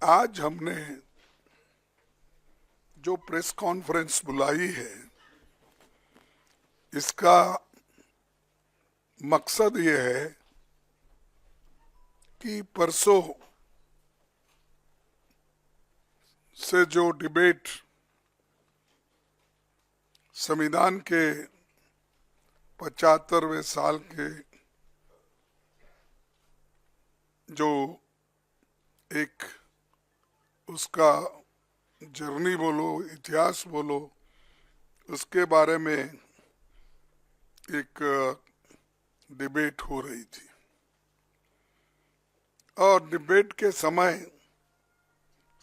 आज हमने जो प्रेस कॉन्फ्रेंस बुलाई है, इसका मकसद ये है कि परसों से जो डिबेट संविधान के 75वें साल के जो एक उसका जर्नी बोलो, इतिहास बोलो, उसके बारे में एक डिबेट हो रही थी। और डिबेट के समय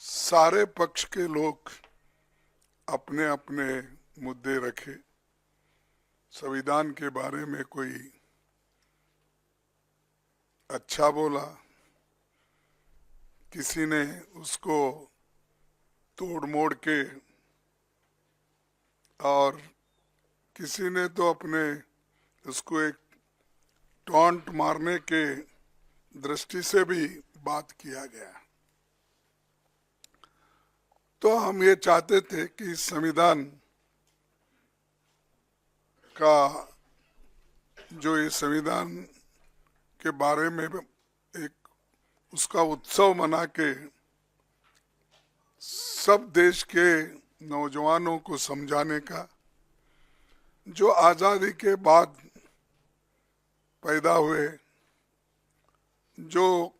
सारे पक्ष के लोग अपने अपने मुद्दे रखे। संविधान के बारे में कोई अच्छा बोला, किसी ने उसको तोड़ मोड़ के, और किसी ने तो अपने उसको एक टॉन्ट मारने के दृष्टि से भी बात किया गया। तो हम ये चाहते थे कि संविधान का जो ये संविधान के बारे में एक उसका उत्सव मना के सब देश के नौजवानों को समझाने का, जो आज़ादी के बाद पैदा हुए, जो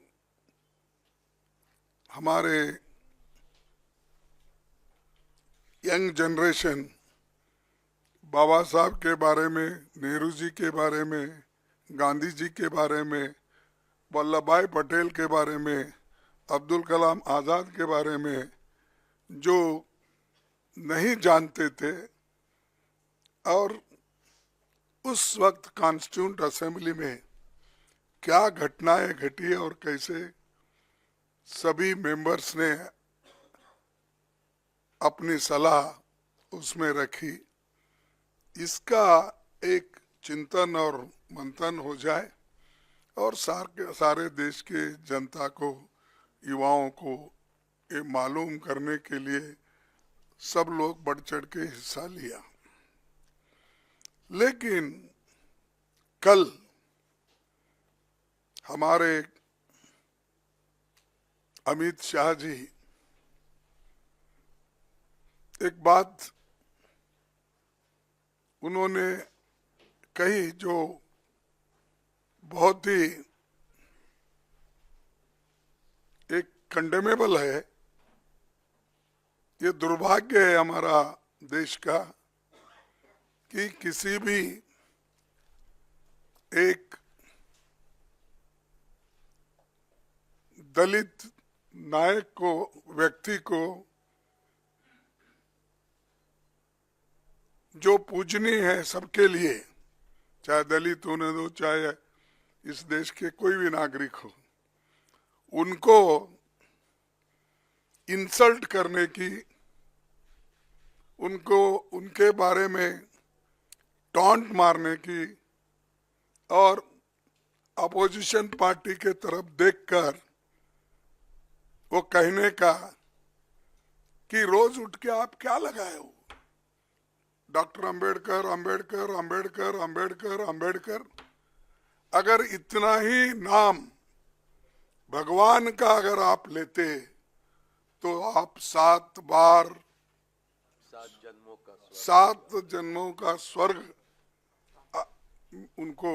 हमारे यंग जनरेशन बाबा साहब के बारे में, नेहरू जी के बारे में, गांधी जी के बारे में, वल्लभ भाई पटेल के बारे में, अब्दुल कलाम आज़ाद के बारे में जो नहीं जानते थे, और उस वक्त कॉन्स्टिट्यूंट असेंबली में क्या घटनाएं घटी और कैसे सभी मेंबर्स ने अपनी सलाह उसमें रखी, इसका एक चिंतन और मंथन हो जाए और सारे देश के जनता को, युवाओं को ये मालूम करने के लिए सब लोग बढ़ चढ़ के हिस्सा लिया। लेकिन कल हमारे अमित शाह जी एक बात उन्होंने कही जो बहुत ही एक कंडेमेबल है। ये दुर्भाग्य है हमारा देश का कि किसी भी एक दलित नायक को, व्यक्ति को जो पूजनीय है सबके लिए, चाहे दलित होने दो, चाहे इस देश के कोई भी नागरिक हो, उनको इंसल्ट करने की, उनको उनके बारे में टॉन्ट मारने की और अपोजिशन पार्टी के तरफ देखकर वो कहने का कि रोज उठ के आप क्या लगाए हो, डॉक्टर अंबेडकर अंबेडकर अंबेडकर अंबेडकर अंबेडकर। अगर इतना ही नाम भगवान का अगर आप लेते तो आप 7 जन्मों का स्वर्ग उनको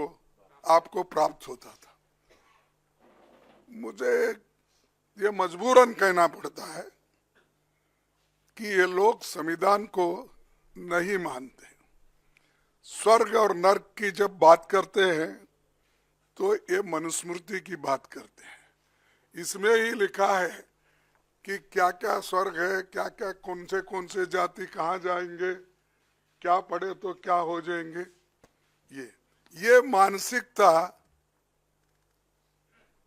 आपको प्राप्त होता था। मुझे ये मजबूरन कहना पड़ता है कि ये लोग संविधान को नहीं मानते। स्वर्ग और नर्क की जब बात करते हैं तो ये मनुस्मृति की बात करते हैं। इसमें ही लिखा है कि क्या क्या स्वर्ग है, क्या क्या कौन से जाति कहाँ जाएंगे, क्या पढ़े तो क्या हो जाएंगे। ये मानसिकता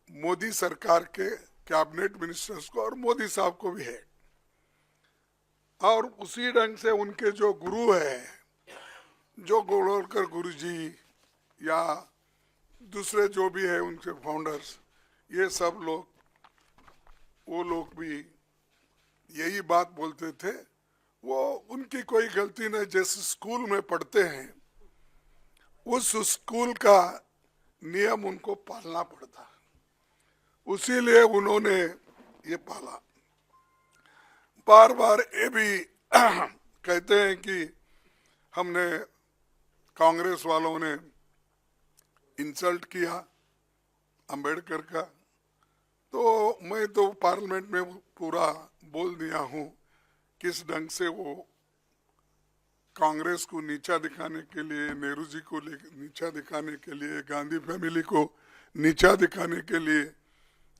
मोदी सरकार के कैबिनेट मिनिस्टर्स को और मोदी साहब को भी है, और उसी ढंग से उनके जो गुरु है, जो गोलवलकर गुरु जी या दूसरे जो भी है उनके फाउंडर्स, ये सब लोग वो लोग भी यही बात बोलते थे, वो उनकी कोई गलती नहीं, जैसे स्कूल में पढ़ते हैं उस स्कूल का नियम उनको पालना पड़ता, उसीलिए उन्होंने ये पाला। बार बार ये भी कहते हैं कि हमने, कांग्रेस वालों ने इंसल्ट किया अंबेडकर का, तो मैं तो पार्लियामेंट में पूरा बोल दिया हूँ किस ढंग से वो कांग्रेस को नीचा दिखाने के लिए, नेहरू जी को नीचा दिखाने के लिए, गांधी फैमिली को नीचा दिखाने के लिए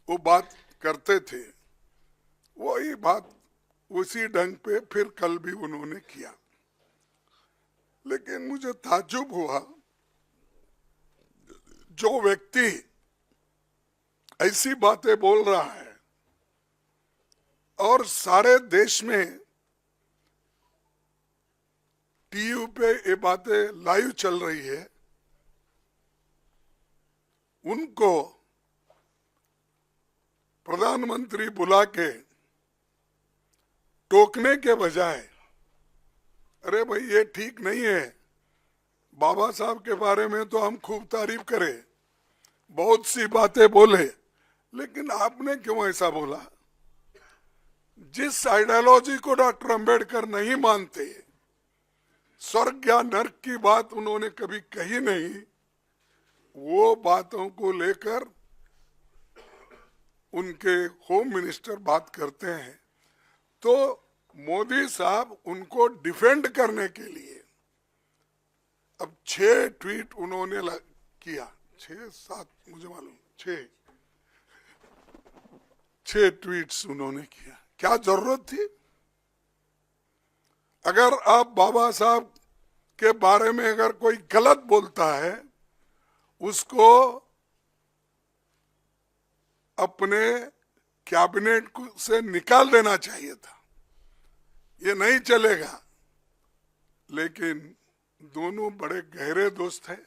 वो बात करते थे। वही बात उसी ढंग पे फिर कल भी उन्होंने किया। लेकिन मुझे ताज्जुब हुआ, जो व्यक्ति ऐसी बातें बोल रहा है और सारे देश में टीवी पे ये बातें लाइव चल रही है, उनको प्रधानमंत्री बुला के टोकने के बजाय, अरे भाई ये ठीक नहीं है, बाबा साहब के बारे में तो हम खूब तारीफ करें, बहुत सी बातें बोले, लेकिन आपने क्यों ऐसा बोला? जिस आइडियोलॉजी को डॉक्टर अंबेडकर नहीं मानते, स्वर्ग या नर्क की बात उन्होंने कभी कही नहीं, वो बातों को लेकर उनके होम मिनिस्टर बात करते हैं, तो मोदी साहब उनको डिफेंड करने के लिए अब 6 ट्वीट उन्होंने किया, 6-7 मुझे मालूम, 6 ट्वीट्स उन्होंने किया। क्या जरूरत थी? अगर आप बाबा साहब के बारे में अगर कोई गलत बोलता है, उसको अपने कैबिनेट से निकाल देना चाहिए था, ये नहीं चलेगा। लेकिन दोनों बड़े गहरे दोस्त हैं,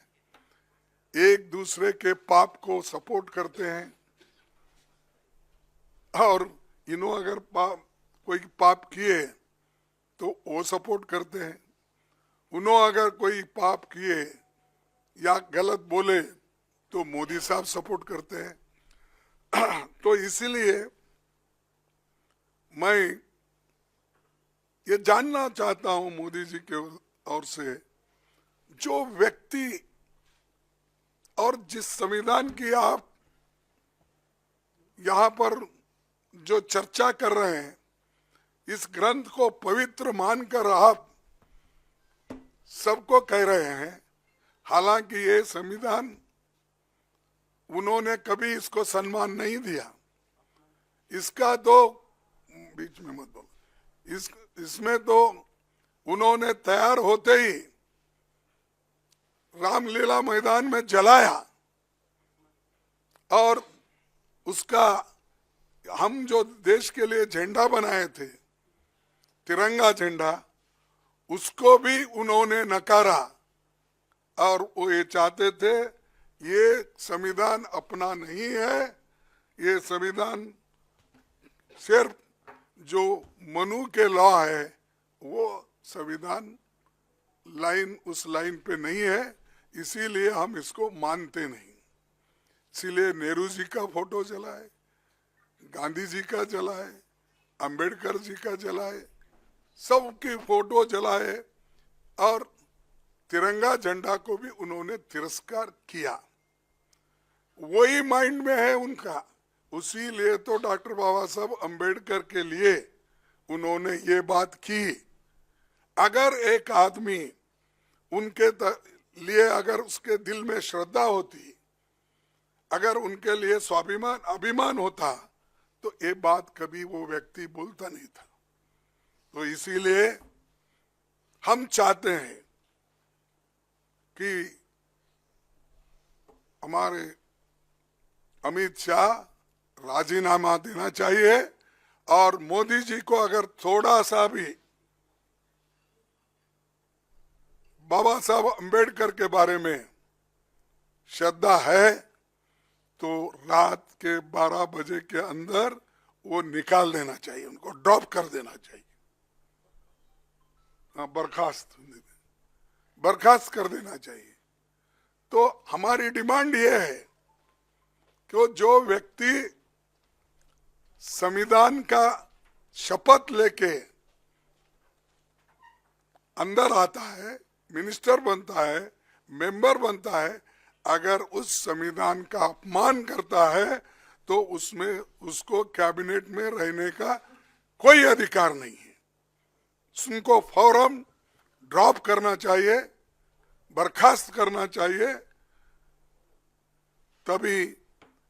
एक दूसरे के पाप को सपोर्ट करते हैं, और इन्हों अगर कोई पाप किए तो वो सपोर्ट करते हैं, उन्हों अगर कोई पाप किए या गलत बोले तो मोदी साहब सपोर्ट करते हैं। तो इसीलिए मैं ये जानना चाहता हूं मोदी जी के ओर से, जो व्यक्ति और जिस संविधान की आप यहाँ पर जो चर्चा कर रहे हैं, इस ग्रंथ को पवित्र मानकर आप सबको कह रहे हैं, हालांकि ये संविधान उन्होंने कभी इसको सम्मान नहीं दिया, इसका तो बीच में मत बोलो, इसमें तो उन्होंने तैयार होते ही रामलीला मैदान में जलाया, और उसका हम जो देश के लिए झंडा बनाए थे, तिरंगा झंडा, उसको भी उन्होंने नकारा, और वो ये चाहते थे ये संविधान अपना नहीं है, ये संविधान सिर्फ जो मनु के लॉ है वो संविधान लाइन उस लाइन पे नहीं है, इसीलिए हम इसको मानते नहीं। इसीलिए नेहरू जी का फोटो जलाए, गांधी जी का जलाए, अंबेडकर जी का जलाए, सबकी फोटो जलाए, और तिरंगा झंडा को भी उन्होंने तिरस्कार किया। वही माइंड में है उनका, उसी लिए तो डॉक्टर बाबा साहब अंबेडकर के लिए उन्होंने ये बात की। अगर एक आदमी उनके लिए अगर उसके दिल में श्रद्धा होती, अगर उनके लिए स्वाभिमान अभिमान होता, तो ये बात कभी वो व्यक्ति बोलता नहीं था। तो इसीलिए हम चाहते हैं कि हमारे अमित शाह राजीनामा देना चाहिए, और मोदी जी को अगर थोड़ा सा भी बाबा साहब अंबेडकर के बारे में श्रद्धा है, तो रात के 12 बजे के अंदर वो निकाल देना चाहिए, उनको ड्रॉप कर देना चाहिए, बर्खास्त कर देना चाहिए। तो हमारी डिमांड ये है कि जो व्यक्ति संविधान का शपथ लेके अंदर आता है, मिनिस्टर बनता है, मेंबर बनता है, अगर उस संविधान का अपमान करता है तो उसमें उसको कैबिनेट में रहने का कोई अधिकार नहीं है। उनको फौरन ड्रॉप करना चाहिए, बर्खास्त करना चाहिए, तभी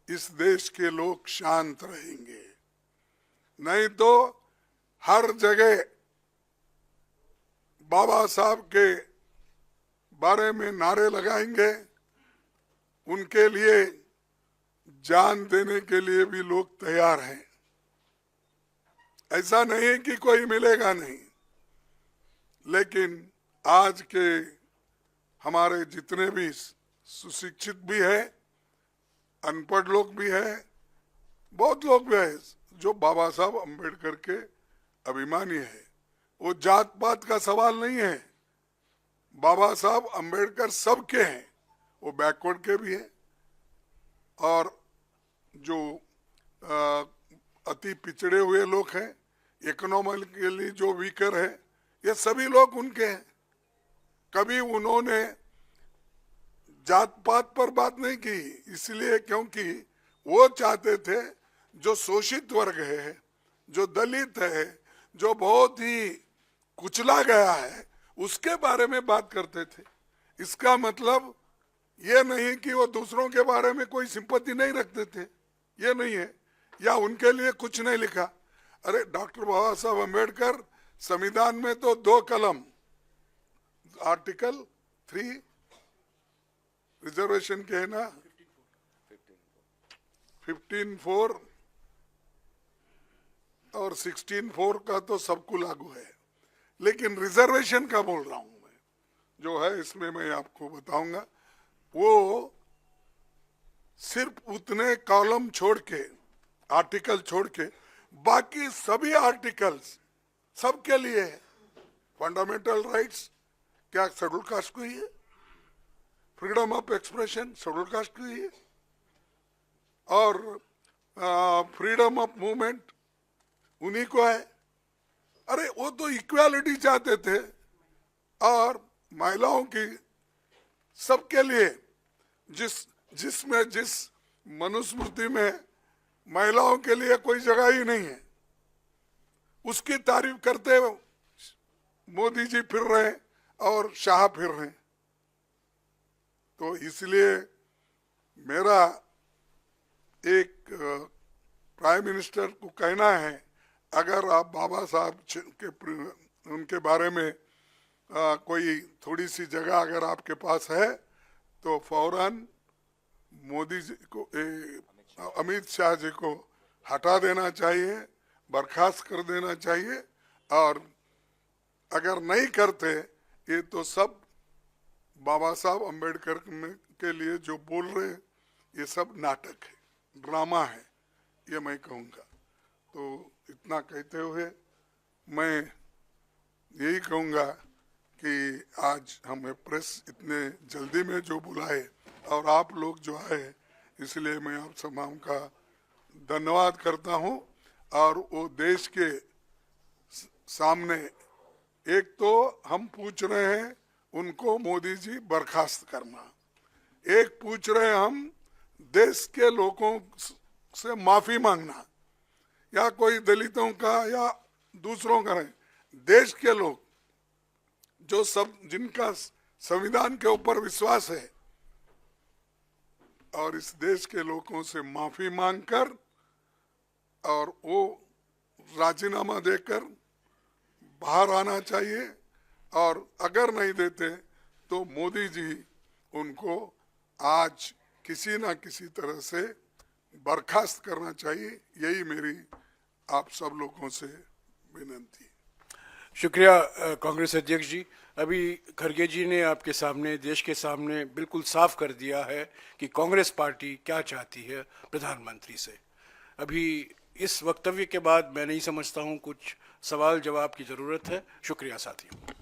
इस देश के लोग शांत रहेंगे। नहीं तो हर जगह बाबा साहब के बारे में नारे लगाएंगे, उनके लिए जान देने के लिए भी लोग तैयार हैं। ऐसा नहीं कि कोई मिलेगा नहीं, लेकिन आज के हमारे जितने भी सुशिक्षित भी है, अनपढ़ लोग भी है, बहुत लोग भी है जो बाबा साहब अम्बेडकर के अभिमानी है। वो जात पात का सवाल नहीं है, बाबा साहब अम्बेडकर सबके हैं, वो बैकवर्ड के भी हैं और जो अति पिछड़े हुए लोग हैं, इकोनॉमिकली जो वीकर है, ये सभी लोग उनके हैं। कभी उन्होंने जात पात पर बात नहीं की, इसलिए क्योंकि वो चाहते थे जो शोषित वर्ग है, जो दलित है, जो बहुत ही कुचला गया है, उसके बारे में बात करते थे। इसका मतलब ये नहीं कि वो दूसरों के बारे में कोई सिंपैथी नहीं रखते थे, ये नहीं है, या उनके लिए कुछ नहीं लिखा। अरे डॉक्टर बाबा साहब अम्बेडकर संविधान में तो 2 कलम, आर्टिकल 3 रिजर्वेशन के है ना, 15(4) और 16(4) का तो सबको लागू है, लेकिन रिजर्वेशन का बोल रहा हूं मैं, जो है इसमें मैं आपको बताऊंगा। वो सिर्फ उतने कॉलम छोड़ के, आर्टिकल छोड़ के, बाकी सभी आर्टिकल्स सबके लिए है। फंडामेंटल राइट्स क्या शेड्यूल कास्ट को ही है, freedom of expression schedule caste को ही है, और फ्रीडम ऑफ मूवमेंट उन्हीं को है। अरे वो तो इक्वालिटी चाहते थे, और महिलाओं की सबके लिए जिस मनुस्मृति में महिलाओं के लिए कोई जगह ही नहीं है, उसकी तारीफ करते मोदी जी फिर रहे और शाह फिर रहे। तो इसलिए मेरा एक प्राइम मिनिस्टर को कहना है, अगर आप बाबा साहब के उनके बारे में कोई थोड़ी सी जगह अगर आपके पास है तो फौरन मोदी जी को, अमित शाह जी को हटा देना चाहिए, बर्खास्त कर देना चाहिए। और अगर नहीं करते ये तो सब बाबा साहब अम्बेडकर के लिए जो बोल रहे हैं ये सब नाटक है, ड्रामा है, ये मैं कहूँगा। तो इतना कहते हुए मैं यही कहूँगा कि आज हमें प्रेस इतने जल्दी में जो बुलाए और आप लोग जो आए, इसलिए मैं आप तमाम का धन्यवाद करता हूँ। और वो देश के सामने एक तो हम पूछ रहे हैं उनको मोदी जी बर्खास्त करना, एक पूछ रहे हैं हम देश के लोगों से माफी मांगना, या कोई दलितों का या दूसरों का नहीं, देश के लोग जो सब जिनका संविधान के ऊपर विश्वास है, और इस देश के लोगों से माफी मांगकर और वो राजीनामा देकर बाहर आना चाहिए। और अगर नहीं देते तो मोदी जी उनको आज किसी ना किसी तरह से बर्खास्त करना चाहिए, यही मेरी आप सब लोगों से विनती। शुक्रिया कांग्रेस अध्यक्ष जी। अभी खरगे जी ने आपके सामने, देश के सामने बिल्कुल साफ कर दिया है कि कांग्रेस पार्टी क्या चाहती है प्रधानमंत्री से। अभी इस वक्तव्य के बाद मैं नहीं समझता हूं कुछ सवाल जवाब की जरूरत है। शुक्रिया साथियों।